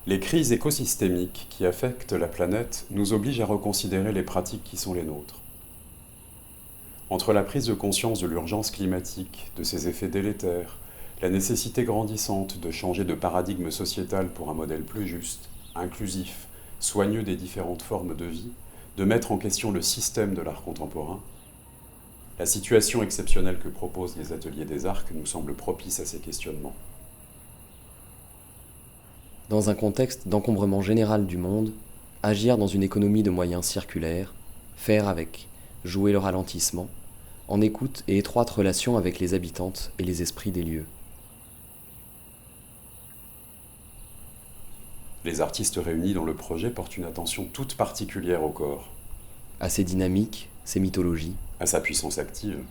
Les crises écosystémiques qui affectent la planète nous obligent à reconsidérer les pratiques qui sont les nôtres. Entre la prise de conscience de l'urgence climatique, de ses effets délétères, la nécessité grandissante de changer de paradigme sociétal pour un modèle plus juste, inclusif, soigneux des différentes formes de vie, de mettre en question le système de l'art contemporain, la situation exceptionnelle que proposent les ateliers des arcs nous semble propice à ces questionnements. Dans un contexte d'encombrement général du monde, agir dans une économie de moyens circulaires, faire avec, jouer le ralentissement, en écoute et étroite relation avec les habitantes et les esprits des lieux. Les artistes réunis dans le projet portent une attention toute particulière au corps, À ses dynamiques, ses mythologies, à sa puissance active,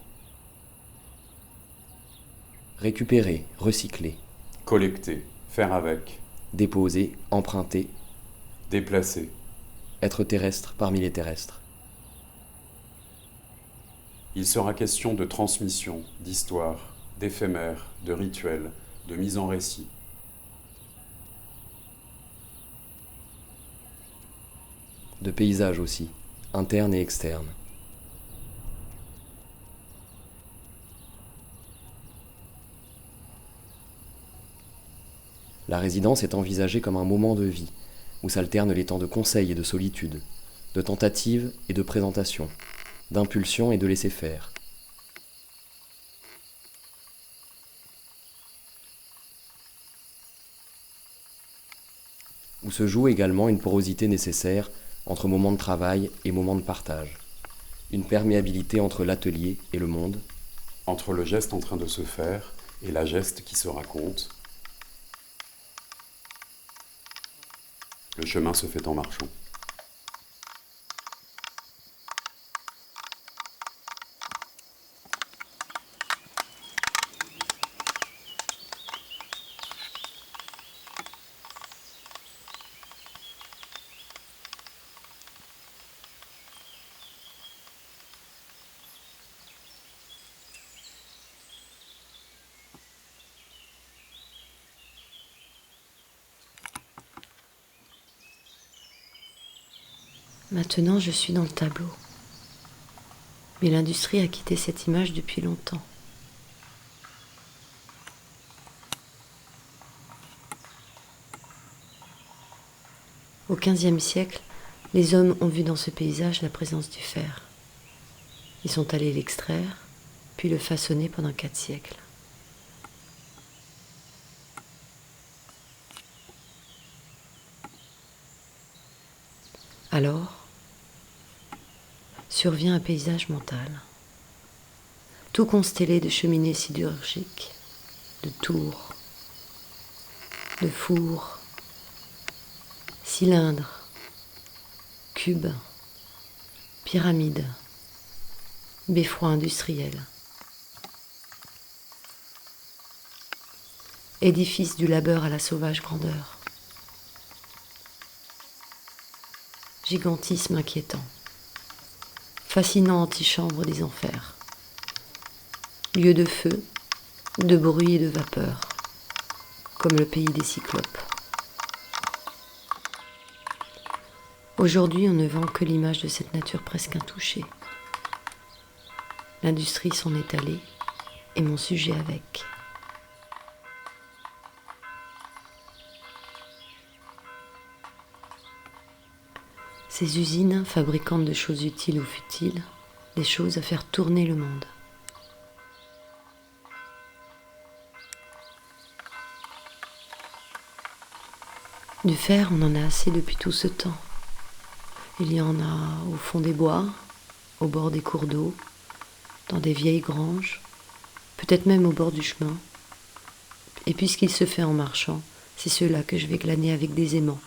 récupérer, recycler, collecter, faire avec, déposer, emprunter, déplacer. être terrestre parmi les terrestres. Il sera question de transmission, d'histoire, d'éphémère, de rituel, de mise en récit. De paysages aussi, internes et externes. La résidence est envisagée comme un moment de vie, où s'alternent les temps de conseil et de solitude, de tentative et de présentation, d'impulsion et de laisser-faire. Où se joue également une porosité nécessaire entre moments de travail et moments de partage, une perméabilité entre l'atelier et le monde, Entre le geste en train de se faire et la geste qui se raconte, le chemin se fait en marchant. Maintenant, je suis dans le tableau. Mais l'industrie a quitté cette image depuis longtemps. Au XVe siècle, les hommes ont vu dans ce paysage la présence du fer. Ils sont allés l'extraire, puis le façonner pendant 4 siècles. Alors, survient un paysage mental, tout constellé de cheminées sidérurgiques, de tours, de fours, cylindres, cubes, pyramides, beffrois industriels, édifices du labeur à la sauvage grandeur, gigantisme inquiétant, fascinant antichambre des enfers, lieu de feu, de bruit et de vapeur, comme le pays des cyclopes. Aujourd'hui, on ne vend que l'image de cette nature presque intouchée. L'industrie s'en est allée, et mon sujet avec. Ces usines, fabricantes de choses utiles ou futiles, des choses à faire tourner le monde. Du fer, on en a assez depuis tout ce temps. Il y en a au fond des bois, au bord des cours d'eau, dans des vieilles granges, peut-être même au bord du chemin. Et puisqu'il se fait en marchant, c'est ceux-là que je vais glaner avec des aimants.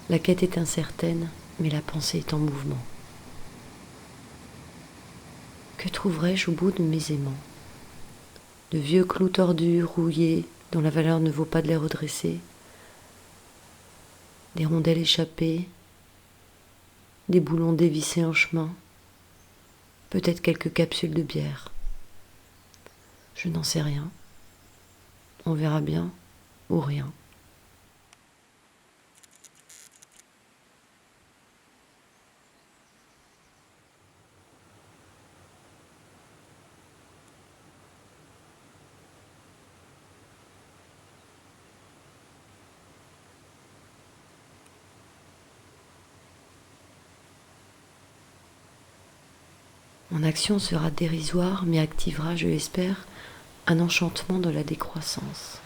La quête est incertaine, mais la pensée est en mouvement. Que trouverai-je au bout de mes aimants? De vieux clous tordus, rouillés, dont la valeur ne vaut pas de les redresser, des rondelles échappées, des boulons dévissés en chemin, peut-être quelques capsules de bière. Je n'en sais rien. On verra bien ou rien. Mon action sera dérisoire, mais activera, je l'espère, un enchantement de la décroissance.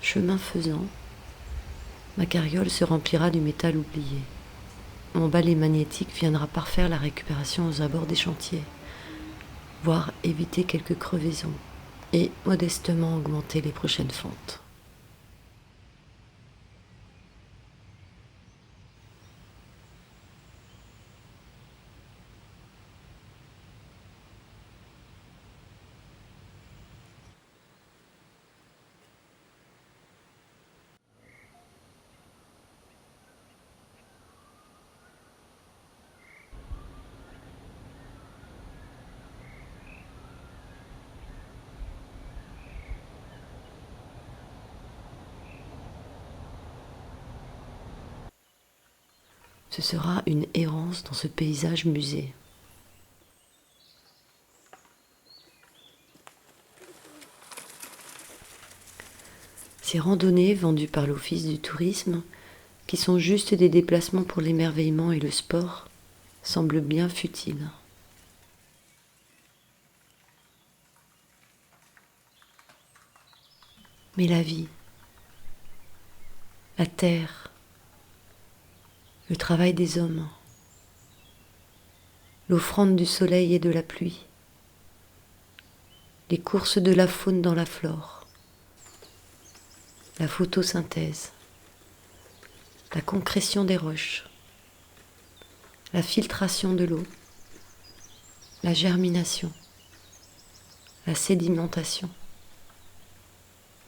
Chemin faisant, ma carriole se remplira du métal oublié. Mon balai magnétique viendra parfaire la récupération aux abords des chantiers, voire éviter quelques crevaisons et modestement augmenter les prochaines fentes. Ce sera une errance dans ce paysage musée. Ces randonnées vendues par l'Office du tourisme, qui sont juste des déplacements pour l'émerveillement et le sport, semblent bien futiles. Mais la vie, la terre, le travail des hommes, l'offrande du soleil et de la pluie, les courses de la faune dans la flore, la photosynthèse, la concrétion des roches, la filtration de l'eau, la germination, la sédimentation,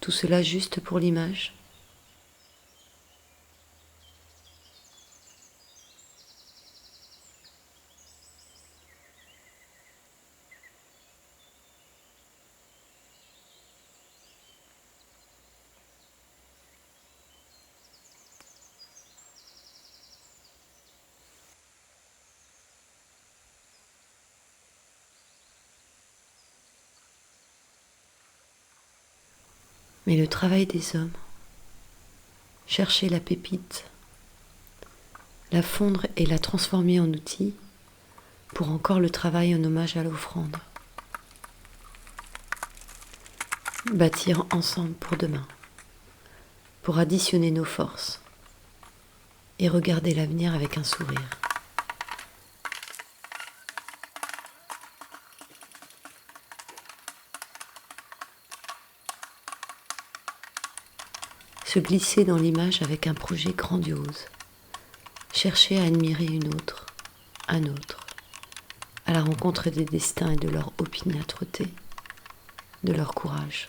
tout cela juste pour l'image. Mais le travail des hommes, chercher la pépite, la fondre et la transformer en outil, pour encore le travail en hommage à l'offrande. Bâtir ensemble pour demain, pour additionner nos forces et regarder l'avenir avec un sourire. se glisser dans l'image avec un projet grandiose, chercher à admirer une autre, un autre, à la rencontre des destins et de leur opiniâtreté, de leur courage.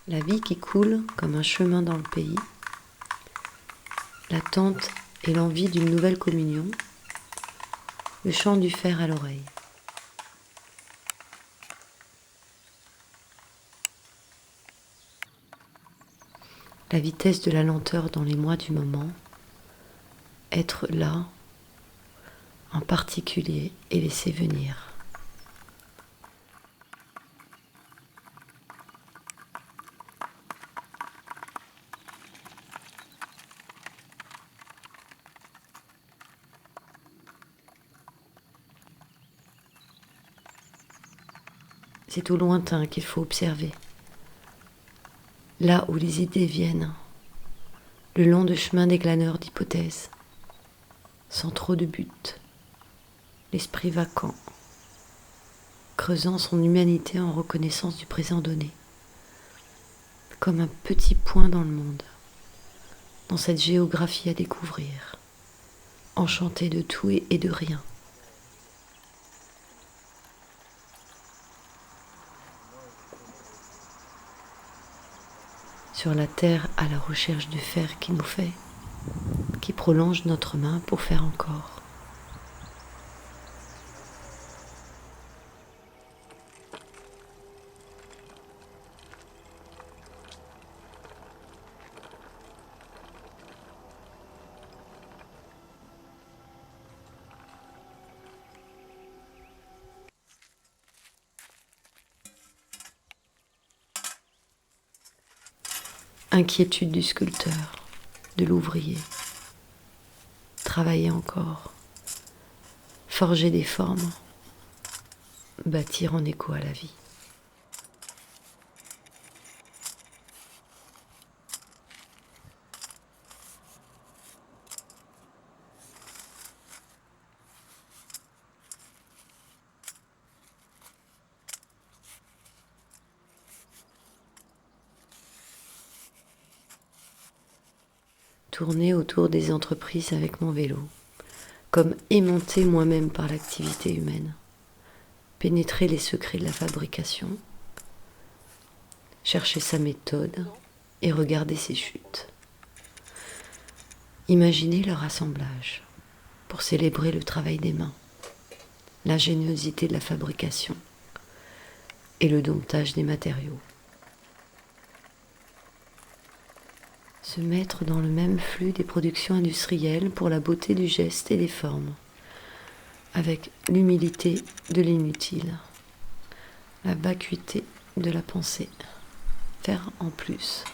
La vie qui coule comme un chemin dans le pays, l'attente et l'envie d'une nouvelle communion, le chant du fer à l'oreille. La vitesse de la lenteur dans les mois du moment, être là, en particulier, et laisser venir. C'est au lointain qu'il faut observer. Là où les idées viennent, le long de chemin des glaneurs d'hypothèses, sans trop de but, l'esprit vacant, creusant son humanité en reconnaissance du présent donné, comme un petit point dans le monde, dans cette géographie à découvrir, enchanté de tout et de rien. Sur la terre à la recherche du fer qui nous fait, qui prolonge notre main pour faire encore. Inquiétude du sculpteur, de l'ouvrier. Travailler encore, forger des formes, bâtir en écho à la vie. Tourner autour des entreprises avec mon vélo, comme aimanté moi-même par l'activité humaine, pénétrer les secrets de la fabrication, chercher sa méthode et regarder ses chutes. Imaginer leur assemblage pour célébrer le travail des mains, l'ingéniosité de la fabrication et le domptage des matériaux. Se mettre dans le même flux des productions industrielles pour la beauté du geste et des formes, avec l'humilité de l'inutile, la vacuité de la pensée, faire en plus.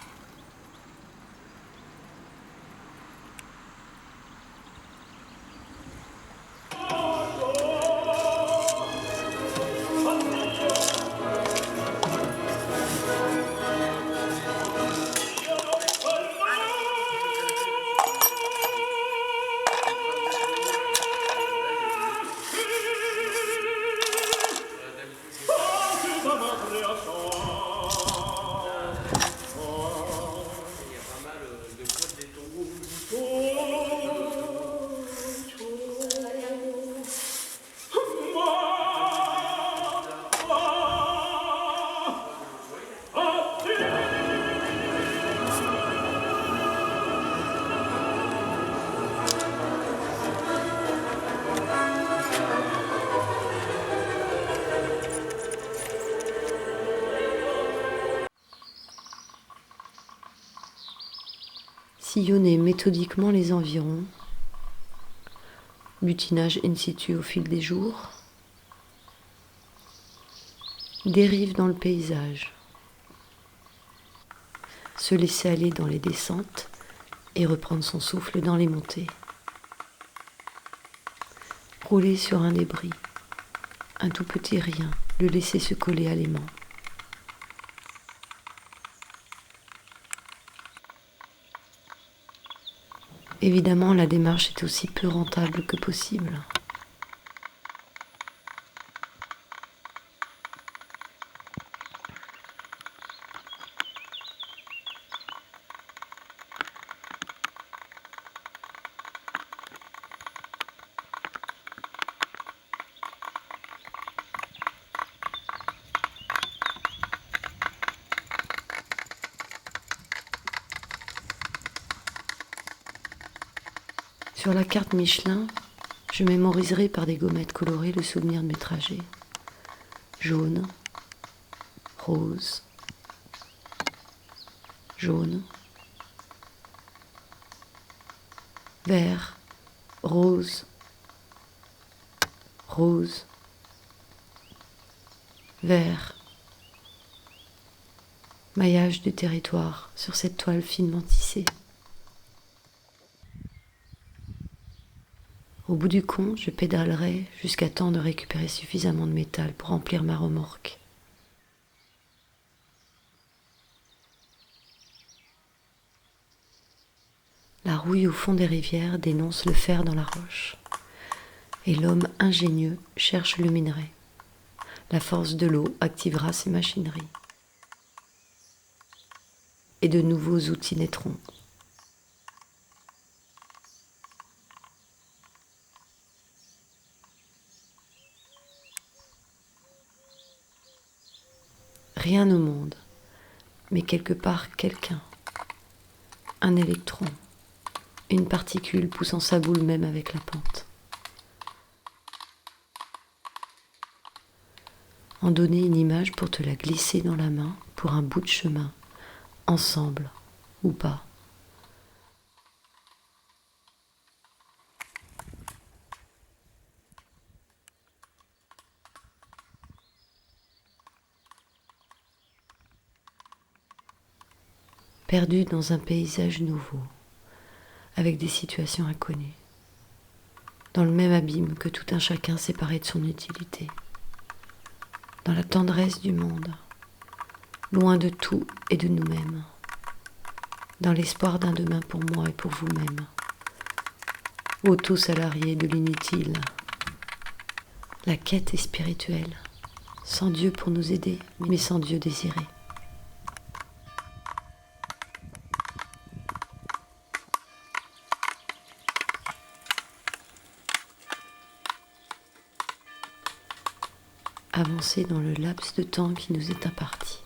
Sillonner méthodiquement les environs, butinage in situ au fil des jours, dérive dans le paysage, se laisser aller dans les descentes et reprendre son souffle dans les montées, rouler sur un débris, un tout petit rien, le laisser se coller à l'aimant. Évidemment, la démarche est aussi peu rentable que possible. Sur la carte Michelin, je mémoriserai par des gommettes colorées le souvenir de mes trajets. Jaune, rose, jaune, vert, rose, rose, vert. Maillage du territoire sur cette toile finement tissée. Au bout du compte, je pédalerai jusqu'à temps de récupérer suffisamment de métal pour remplir ma remorque. La rouille au fond des rivières dénonce le fer dans la roche. Et l'homme ingénieux cherche le minerai. La force de l'eau activera ses machineries. Et de nouveaux outils naîtront. Rien au monde, mais quelque part quelqu'un. Un électron, une particule poussant sa boule même avec la pente. En donner une image pour te la glisser dans la main pour un bout de chemin, ensemble ou pas. Perdu dans un paysage nouveau, avec des situations inconnues, dans le même abîme que tout un chacun séparé de son utilité, dans la tendresse du monde, loin de tout et de nous-mêmes, dans l'espoir d'un demain pour moi et pour vous-même, auto-salariés de l'inutile. La quête est spirituelle, sans Dieu pour nous aider, mais sans Dieu désiré. Avancer dans le laps de temps qui nous est imparti,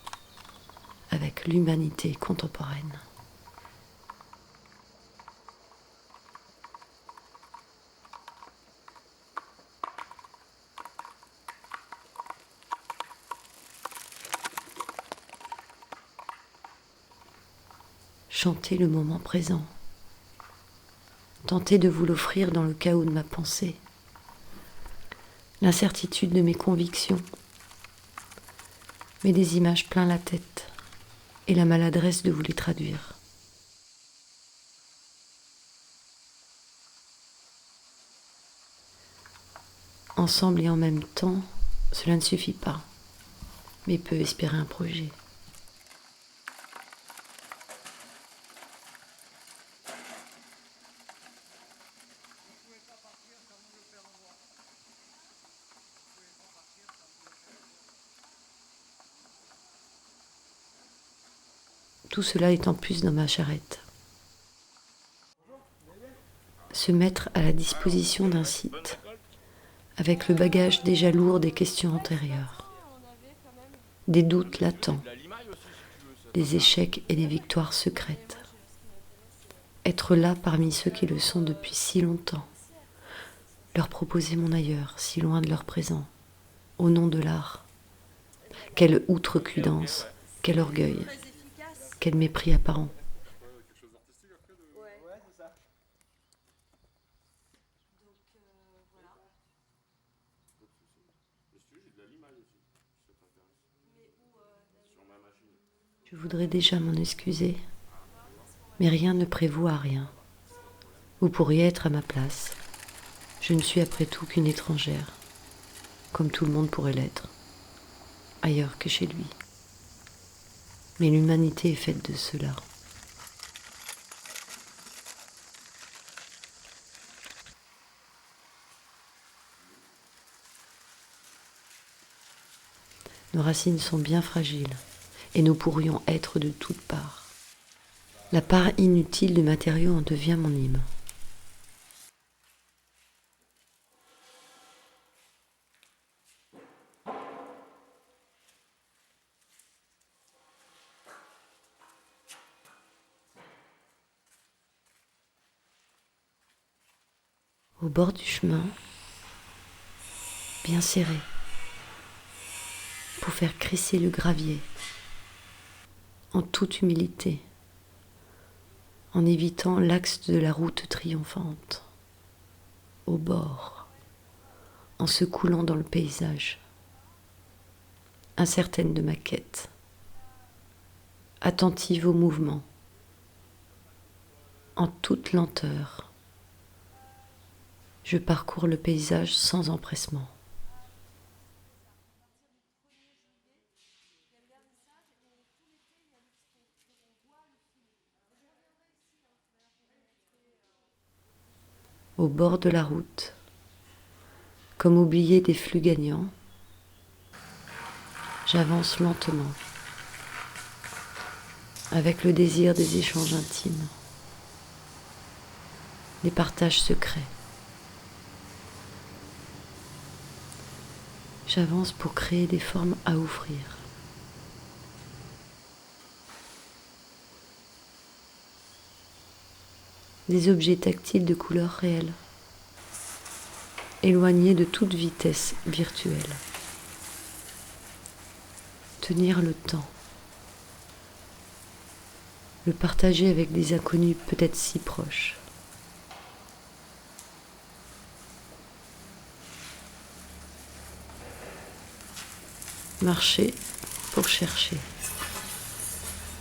avec l'humanité contemporaine. Chantez le moment présent. Tentez de vous l'offrir dans le chaos de ma pensée. L'incertitude de mes convictions, mais des images plein la tête et la maladresse de vous les traduire. Ensemble et en même temps, cela ne suffit pas, mais peut espérer un projet. Tout cela est en plus dans ma charrette. Se mettre à la disposition d'un site, avec le bagage déjà lourd des questions antérieures, des doutes latents, des échecs et des victoires secrètes. Être là parmi ceux qui le sont depuis si longtemps, leur proposer mon ailleurs, si loin de leur présent, au nom de l'art. Quelle outrecuidance, quel orgueil. Quel mépris apparent. Je voudrais déjà m'en excuser, mais rien ne prévaut à rien. Vous pourriez être à ma place. Je ne suis après tout qu'une étrangère, comme tout le monde pourrait l'être, ailleurs que chez lui. Mais l'humanité est faite de cela. Nos racines sont bien fragiles et nous pourrions être de toutes parts. La part inutile du matériau en devient mon hymne. Au bord du chemin, bien serré, pour faire crisser le gravier, en toute humilité, en évitant l'axe de la route triomphante, au bord, en se coulant dans le paysage, incertaine de ma quête, attentive au mouvement, en toute lenteur. Je parcours le paysage sans empressement. Au bord de la route, comme oublié des flux gagnants, j'avance lentement, avec le désir des échanges intimes, des partages secrets. J'avance pour créer des formes à offrir. Des objets tactiles de couleurs réelles, éloignés de toute vitesse virtuelle. Tenir le temps, le partager avec des inconnus peut-être si proches. Marcher pour chercher,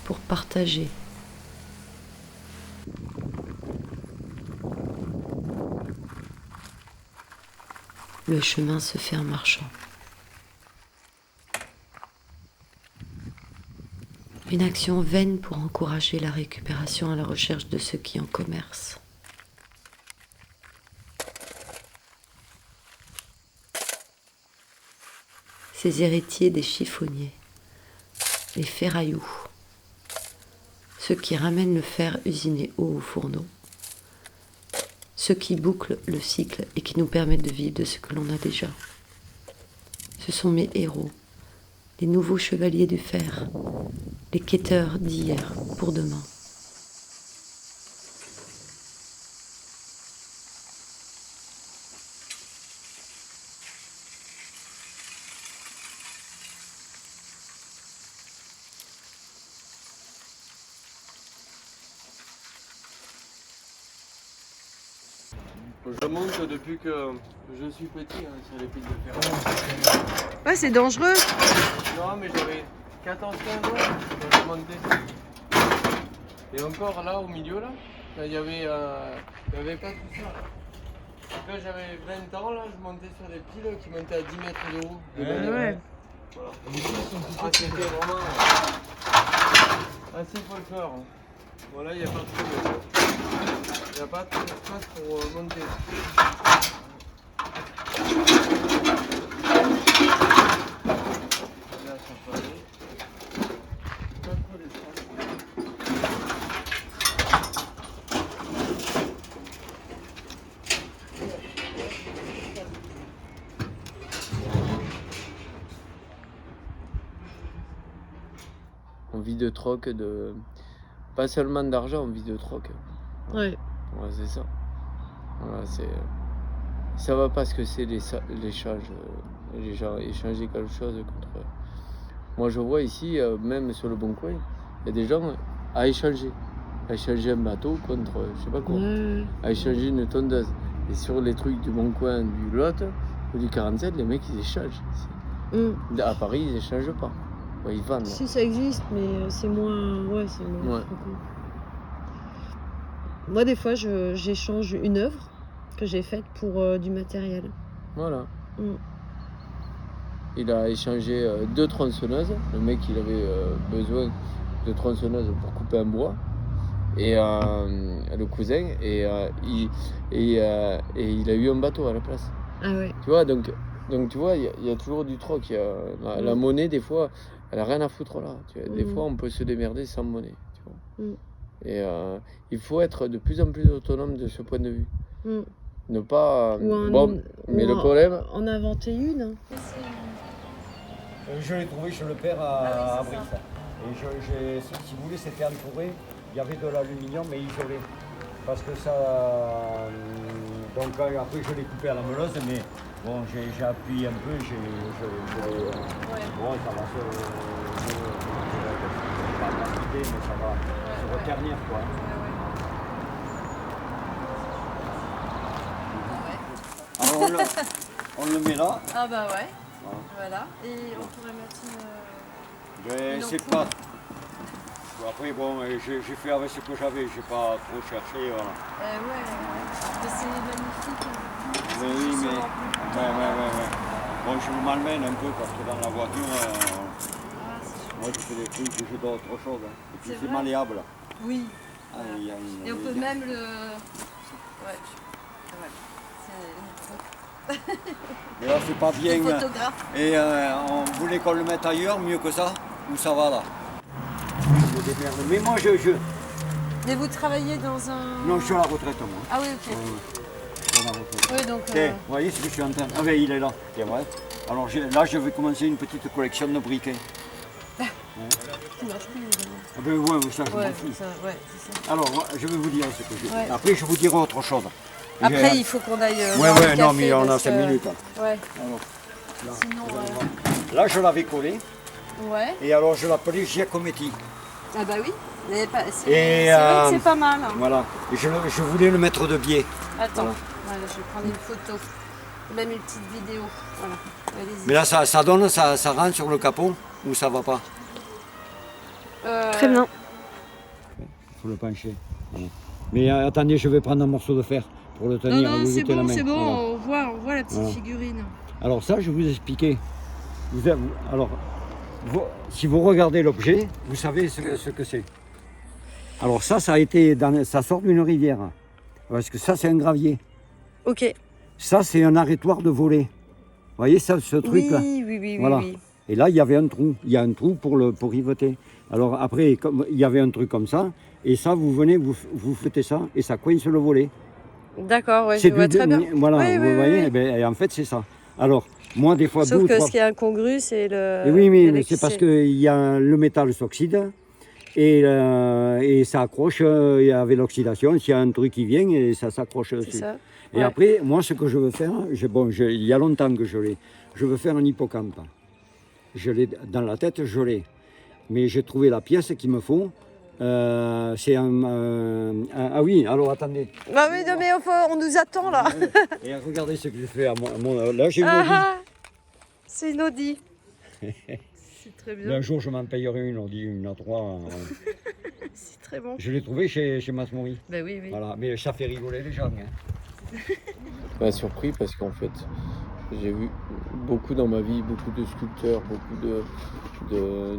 pour partager. Le chemin se fait en marchant. Une action vaine pour encourager la récupération à la recherche de ceux qui en commercent. Ces héritiers des chiffonniers, les ferrailloux, ceux qui ramènent le fer usiné haut au fourneau, ceux qui bouclent le cycle et qui nous permettent de vivre de ce que l'on a déjà. Ce sont mes héros, les nouveaux chevaliers du fer, les quêteurs d'hier pour demain. Je monte depuis que je suis petit sur les piles de fer. Ouais, c'est dangereux. Non, mais j'avais 14-15 ans quand je montais. Et encore là, au milieu, là, il y avait pas tout ça. Là. Quand j'avais 20 ans, là, je montais sur des piles qui montaient à 10 mètres de haut. Ouais. Voilà. C'était vraiment assez folklore. Voilà, il n'y a pas de problème. Il n'y a pas de place pour monter. Là, ça peut aller. Pas trop d'espace. On vit de troc, pas seulement d'argent, on vit de troc. Ouais. Ouais, c'est ça. Voilà, ça va pas ce que c'est l'échange. Les gens échanger quelque chose contre. Moi, je vois ici, même sur le Bon Coin, il y a des gens à échanger un bateau contre, je sais pas quoi, à échanger une tondeuse. Et sur les trucs du Bon Coin, du Lot ou du 47, les mecs ils échangent. À Paris, ils échangent pas. Ouais, ils vendent. Si ça existe, mais c'est moins. Ouais, c'est moins. Ouais. Moi, des fois, j'échange une œuvre que j'ai faite pour du matériel. Voilà. Il a échangé 2 tronçonneuses. Le mec, il avait besoin de tronçonneuses pour couper un bois. Et le cousin, il a eu un bateau à la place. Ah ouais. Tu vois, donc Donc tu vois, il y a toujours du troc. La monnaie, des fois, elle a rien à foutre là. Des fois, on peut se démerder sans monnaie. Tu vois. Et il faut être de plus en plus autonome de ce point de vue. Ne pas. Mais le problème. En inventer une. Hein. Je l'ai trouvé chez le père à Brive. Et si vous voulez, c'était entouré. Il y avait de l'aluminium, mais isolé. Parce que ça. Donc après, je l'ai coupé à la meuleuse, mais bon, j'ai appuyé un peu. Bon, ça va pas quitter, mais ça va se reternir, quoi. Alors on le met là. Ah bah ouais. Voilà. Et on pourrait mettre une. C'est pas. Après, bon, j'ai fait avec ce que j'avais, j'ai pas trop cherché. Voilà. Mais c'est magnifique. Oui, mais. Ouais. Bon, je vous malmène un peu parce que dans la voiture, moi je fais des trucs, je dois autre chose. Hein. Et puis c'est malléable. Oui. Et on peut même le. Ouais. Et là, c'est pas bien. Photographe. Et on voulait qu'on le mette ailleurs, mieux que ça, ou ça va là. Mais moi, Mais vous travaillez dans un. Non, je suis à la retraite, moi. Ah oui, ok. Je suis à la retraite. Oui, donc. Vous voyez ce que je suis en train. Ah, ben il est là. C'est vrai. Alors là, je vais commencer une petite collection de briquets. Qui marche plus, évidemment. Ah, ben ouais, ça, je m'en fous. C'est ça. Alors, je vais vous dire ce que j'ai. Ouais. Après, je vous dirai autre chose. Après, il faut qu'on aille. Non, mais on a 5 minutes. Ouais. Alors, là, Sinon. là, je l'avais collé. Ouais. Et alors, je l'appelais Giacometti. Ah bah oui. C'est vrai Et que c'est pas mal. Voilà. Et je voulais le mettre de biais. Attends. Voilà, je vais prendre une photo. Même une petite vidéo. Voilà. Allez-y. Mais là, ça donne, ça rentre sur le capot ou ça va pas? Très bien. Il faut le pencher. Voilà. Mais attendez, je vais prendre un morceau de fer pour le tenir. Non, c'est bon, c'est bon. Voilà. On voit la petite figurine. Alors ça, je vais vous expliquer. Si vous regardez l'objet, vous savez ce que c'est. Alors ça ça sort d'une rivière. Parce que ça, c'est un gravier. Ok. Ça, c'est un arrêtoir de volée. Vous voyez ça, ce truc-là? Oui. Voilà. Oui. Et là, il y avait un trou. Il y a un trou pour riveter. Alors après, il y avait un truc comme ça. Et ça, vous venez, vous faites ça, et ça coince le volet. D'accord, ouais, je vois très bien. Voilà, oui, vous voyez, oui. eh ben, et en fait, c'est ça. Alors, moi, des fois, Sauf que ce qui est incongru, c'est le. Et oui, mais c'est parce que le métal s'oxyde et ça accroche avec l'oxydation. S'il y a un truc qui vient, et ça s'accroche dessus. C'est ça. Et après, moi, ce que je veux faire, il y a longtemps que je l'ai, je veux faire un hippocampe. Je l'ai dans la tête, je l'ai. Mais j'ai trouvé la pièce qu'il me faut. C'est ah oui, alors attendez. Bah oui, non, mais on nous attend là. Et regardez ce que j'ai fait à mon. Là, j'ai une Audi. C'est une Audi. C'est très bien. Un jour, je m'en payerai une Audi, une A3. C'est très bon. Je l'ai trouvé chez Masmori. Bah oui. Voilà, mais ça fait rigoler les gens. Pas surpris parce qu'en fait, j'ai vu beaucoup dans ma vie, beaucoup de sculpteurs, beaucoup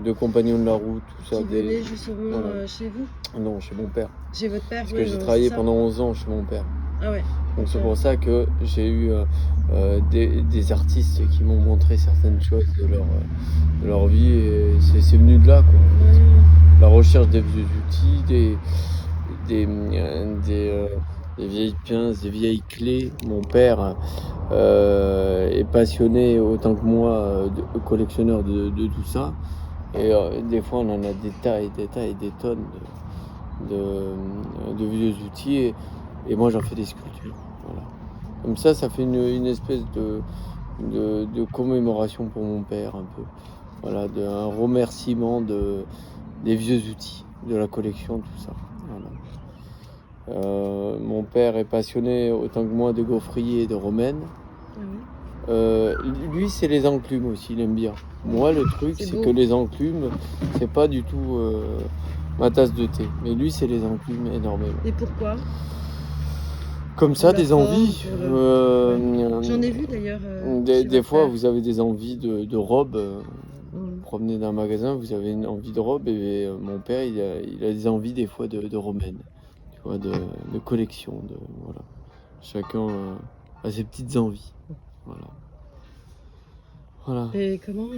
de compagnons de la route, tout ça. Qui venaient justement chez vous? Non, chez mon père. Chez votre père? Parce que j'ai travaillé pendant 11 ans chez mon père. Ah ouais. Donc c'est pour ça que j'ai eu des artistes qui m'ont montré certaines choses de leur vie et c'est venu de là, quoi. La recherche des vieux outils, des vieilles pinces, des vieilles clés. Mon père est passionné autant que moi, collectionneur de tout ça. Et des fois, on en a des tas et des tonnes de vieux outils. Et moi, j'en fais des sculptures. Voilà. Comme ça fait une espèce de commémoration pour mon père, un peu. Voilà, un remerciement des vieux outils, de la collection, tout ça. Voilà. Mon père est passionné autant que moi de gaufrier et de romaine. Lui, c'est les enclumes aussi, il aime bien. Moi, le truc, c'est que les enclumes, c'est pas du tout ma tasse de thé. Mais lui, c'est les enclumes énormément. Et pourquoi? Comme ça, des envies. J'en ai vu d'ailleurs. Des fois, vous avez des envies de robes. Vous promenez dans un magasin, vous avez une envie de robe. Et mon père, il a des envies des fois de romaine. Tu vois, de collection. Voilà. Chacun a ses petites envies. Voilà. Voilà. Et comment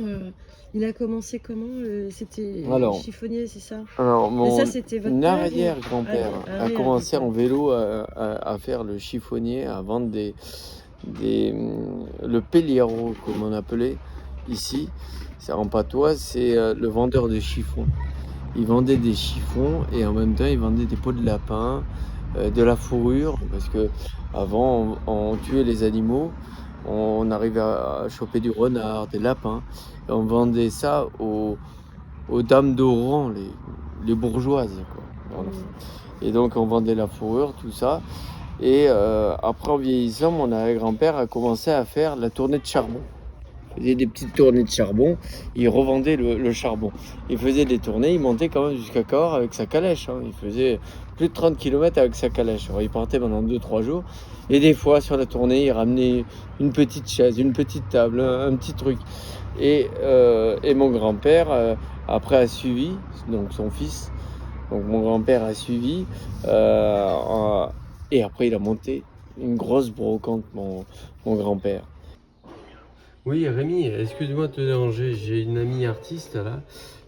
il a commencé comment C'était Alors. chiffonnier, c'est ça? Alors, Mais ça, c'était votre père ou- arrière-grand-père a commencé arrière-grand-père. en vélo à faire le chiffonnier, à vendre le pelliero, comme on appelait ici. C'est en patois, c'est le vendeur de chiffons. Il vendait des chiffons et en même temps, il vendait des peaux de lapin, de la fourrure, parce que avant, on tuait les animaux, on arrivait à choper du renard, des lapins, et on vendait ça aux dames de rang, les bourgeoises, quoi. Voilà. Et donc on vendait la fourrure, tout ça. Et après, en vieillissant, mon arrière-grand-père a commencé à faire la tournée de charbon. Il faisait des petites tournées de charbon, il revendait le charbon. Il faisait des tournées, il montait quand même jusqu'à Cahors avec sa calèche. Hein. Il faisait plus de 30 km avec sa calèche. Alors, il partait pendant 2-3 jours. Et des fois, sur la tournée, il ramenait une petite chaise, une petite table, un petit truc. Et mon grand-père, après, a suivi, donc son fils. Donc mon grand-père a suivi. Et après, il a monté une grosse brocante, mon grand-père. Oui, Rémi, excuse-moi de te déranger. J'ai une amie artiste là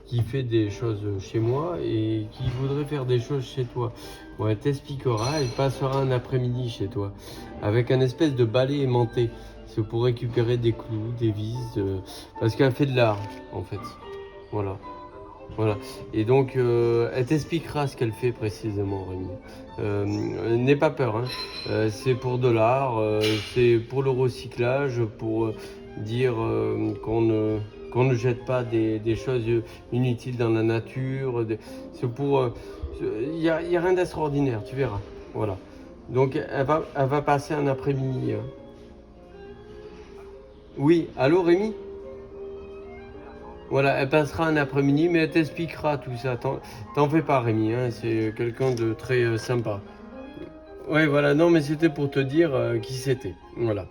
qui fait des choses chez moi et qui voudrait faire des choses chez toi. Bon, elle t'expliquera, elle passera un après-midi chez toi avec un espèce de balai aimanté. C'est pour récupérer des clous, des vis, parce qu'elle fait de l'art en fait. Voilà. Voilà. Et donc, elle t'expliquera ce qu'elle fait précisément, Rémi. N'aie pas peur, hein. C'est pour de l'art, c'est pour le recyclage, pour dire qu'on ne jette pas des choses inutiles dans la nature. C'est pour... Il n'y a rien d'extraordinaire, tu verras. Voilà. Donc, elle va passer un après-midi. Hein. Oui, allô Rémi ? Voilà, elle passera un après-midi, mais elle t'expliquera tout ça. T'en fais pas, Rémi, hein, c'est quelqu'un de très sympa. Ouais, voilà, non, mais c'était pour te dire qui c'était. Voilà.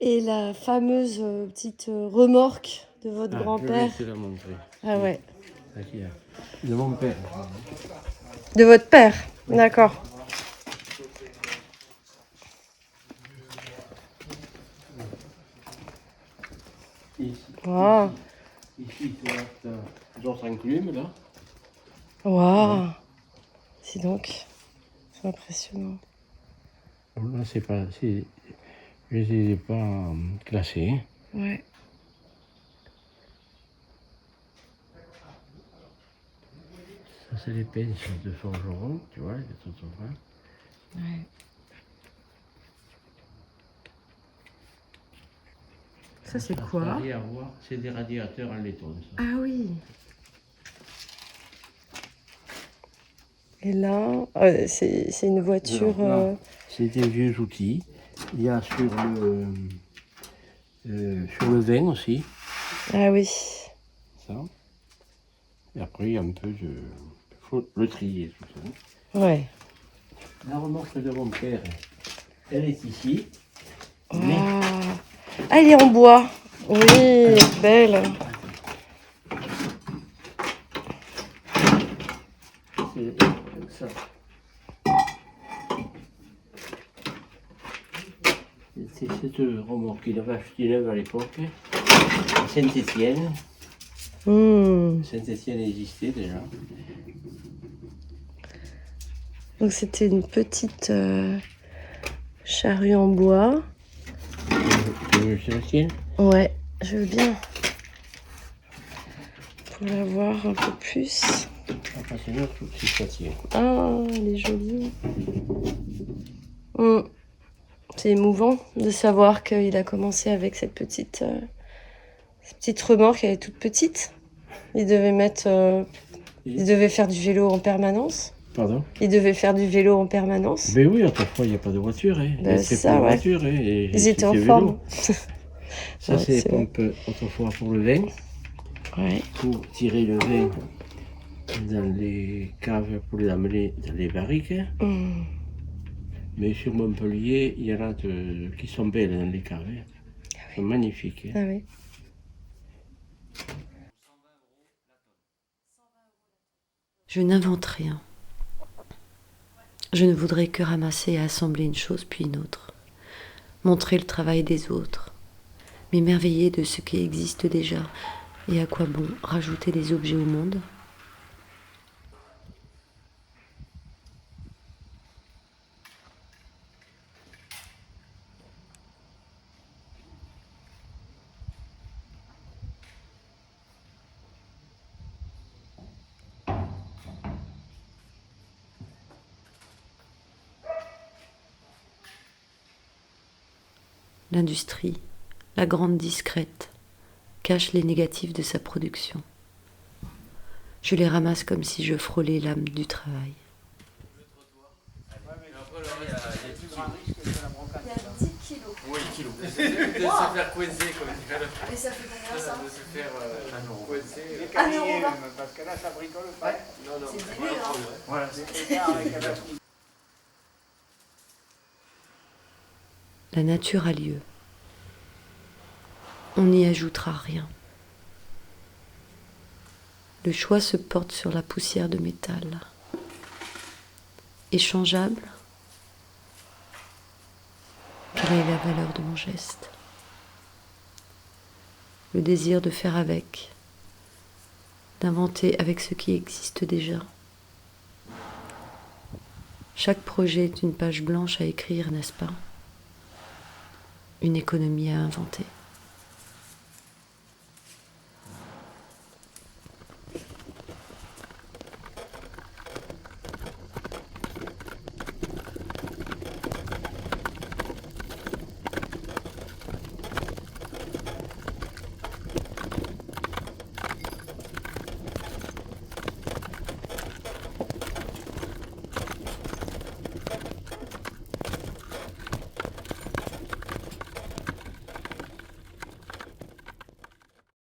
Et la fameuse petite remorque de votre grand-père. Je vais te la montrer. Ah ouais. De mon père. De votre père, d'accord. Ici, Waouh. ici tu as d'autres enclumes, là. Waouh. C'est donc. C'est impressionnant. Là, c'est pas... Je les ai pas classés. Ouais. Ça, c'est les pinces de forgeron, tu vois, les trucs Ouais. Ça, c'est quoi? C'est des radiateurs en laiton. Ça. Ah oui. Et là, c'est une voiture. Alors, là, c'est des vieux outils. Il y a sur le vin aussi, Ah oui. ça. Et après, il y a un peu de... faut le trier, tout ça. Ouais. La remorque de mon père, elle est ici. Ah, elle est en bois. Oui, elle est belle. C'est ça. C'est cette remorque qu'il avait acheté neuve à l'époque, à Saint-Étienne. Saint-Étienne existait déjà. Donc c'était une petite charrue en bois. Tu veux que je la tienne ? Ouais, je veux bien. Pour la voir un peu plus. Enfin, c'est notre outil, ça tient. Ah, elle est jolie. C'est émouvant de savoir qu'il a commencé avec cette petite remorque. Elle est toute petite. Il devait faire du vélo en permanence. Pardon ? Il devait faire du vélo en permanence. Ben oui, autrefois, il n'y a pas de voiture. Hein. Ben, c'est ça, pas de ouais. voiture. Hein, et Ils étaient en vélo. forme. Ça, Ouais, c'est les c'est pompes autrefois pour le vin. Ouais. Pour tirer le vin dans les caves, pour les amener dans les barriques. Mais sur Montpellier, il y en a qui sont belles dans les caves. Hein. Elles sont magnifiques. Hein. Ah oui. Je n'invente rien. Je ne voudrais que ramasser et assembler une chose puis une autre, montrer le travail des autres. m'émerveiller de ce qui existe déjà, et à quoi bon rajouter des objets au monde ? L'industrie, la grande discrète, cache les négatifs de sa production. Je les ramasse comme si je frôlais l'âme du travail. Il y a 10 kilos. Oui, kilo. De se faire coincer, comme dirait l'autre. Et ça fait combien ça? De se faire coincer. Un euro vingt. Parce que là, ça bricole pas. Non, non. C'est le début, hein. Voilà, c'est ça avec la batterie. La nature a lieu. On n'y ajoutera rien. Le choix se porte sur la poussière de métal. Échangeable, quelle est la valeur de mon geste ? Le désir de faire avec, d'inventer avec ce qui existe déjà. Chaque projet est une page blanche à écrire, n'est-ce pas ? Une économie à inventer.